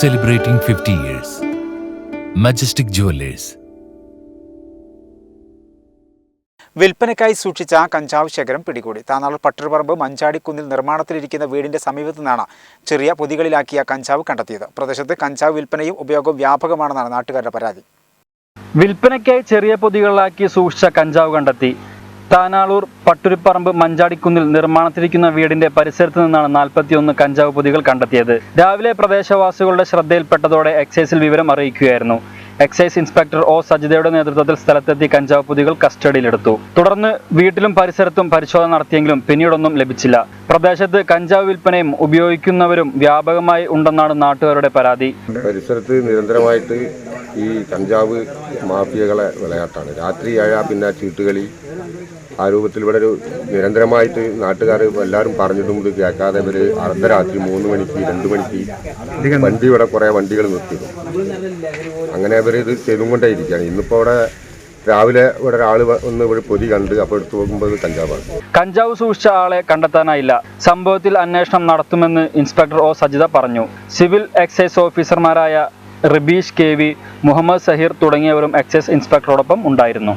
Celebrating 50 years. Majestic Jewelers. വിൽപ്പനയ്ക്കായി സൂക്ഷിച്ച കഞ്ചാവ് ശേഖരം പിടികൂടി. താനാളൂർ പട്ടർപറമ്പ് മഞ്ചാടിക്കുന്നിൽ നിർമ്മാണത്തിലിരിക്കുന്ന വീടിന്റെ സമീപത്തു നിന്നാണ് ചെറിയ പൊതികളിലാക്കിയ കഞ്ചാവ് കണ്ടെത്തിയത്. പ്രദേശത്ത് കഞ്ചാവ് വിൽപ്പനയും ഉപയോഗവും വ്യാപകമാണെന്നാണ് നാട്ടുകാരുടെ പരാതി. വിൽപ്പനയ്ക്കായി ചെറിയ പൊതികളിലാക്കി സൂക്ഷിച്ച കഞ്ചാവ് കണ്ടെത്തി. താനാളൂർ പട്ടുരിപ്പറമ്പ് മഞ്ചാടിക്കുന്നിൽ നിർമ്മാണത്തിലിരിക്കുന്ന വീടിന്റെ പരിസരത്ത് നിന്നാണ് 41 കഞ്ചാവ് പൊതികൾ കണ്ടെത്തിയത്. രാവിലെ പ്രദേശവാസികളുടെ ശ്രദ്ധയിൽപ്പെട്ടതോടെ എക്സൈസിൽ വിവരം അറിയിക്കുകയായിരുന്നു. എക്സൈസ് ഇൻസ്പെക്ടർ ഒ സജിതയുടെ നേതൃത്വത്തിൽ സ്ഥലത്തെത്തി കഞ്ചാവ് പൊതികൾ കസ്റ്റഡിയിലെടുത്തു. തുടർന്ന് വീട്ടിലും പരിസരത്തും പരിശോധന നടത്തിയെങ്കിലും പിന്നീടൊന്നും ലഭിച്ചില്ല. പ്രദേശത്ത് കഞ്ചാവ് വിൽപ്പനയും ഉപയോഗിക്കുന്നവരും വ്യാപകമായി ഉണ്ടെന്നാണ് നാട്ടുകാരുടെ പരാതി. പരിസരത്ത് നിരന്തരമായിട്ട് ഈ കഞ്ചാവ് മാഫിയകളെ വിളയാട്ടാണ്. രാത്രിയായാൽ പിന്നെ ചീട്ടുകളി ആ രൂപത്തിൽ ഇവിടെ ഒരു നിരന്തരമായിട്ട് നാട്ടുകാർ എല്ലാവരും പറഞ്ഞിട്ടും ഇത് കേൾക്കാതെ ഇവർ അർദ്ധരാത്രി 3 മണിക്ക് 2 മണിക്ക് വണ്ടി ഇവിടെ കുറേ വണ്ടികൾ നിർത്തിയിരുന്നു. അങ്ങനെ ഇവർ ഇത് ചെയ്തുകൊണ്ടേയിരിക്കുകയാണ്. ഇന്നിപ്പോൾ ഇവിടെ രാവിലെ ഇവിടെ ഒരാൾ ഒന്ന് ഇവിടെ പൊതി കണ്ട് അപ്പോൾ എടുത്ത് നോക്കുമ്പോൾ കഞ്ചാവാണ്. കഞ്ചാവ് സൂക്ഷിച്ച ആളെ കണ്ടെത്താനായില്ല. സംഭവത്തിൽ അന്വേഷണം നടത്തുമെന്ന് ഇൻസ്പെക്ടർ ഒ സജിത പറഞ്ഞു. സിവിൽ എക്സൈസ് ഓഫീസർമാരായ റിബീഷ് KV, മുഹമ്മദ് സഹീർ തുടങ്ങിയവരും എക്സൈസ് ഇൻസ്പെക്ടറോടൊപ്പം ഉണ്ടായിരുന്നു.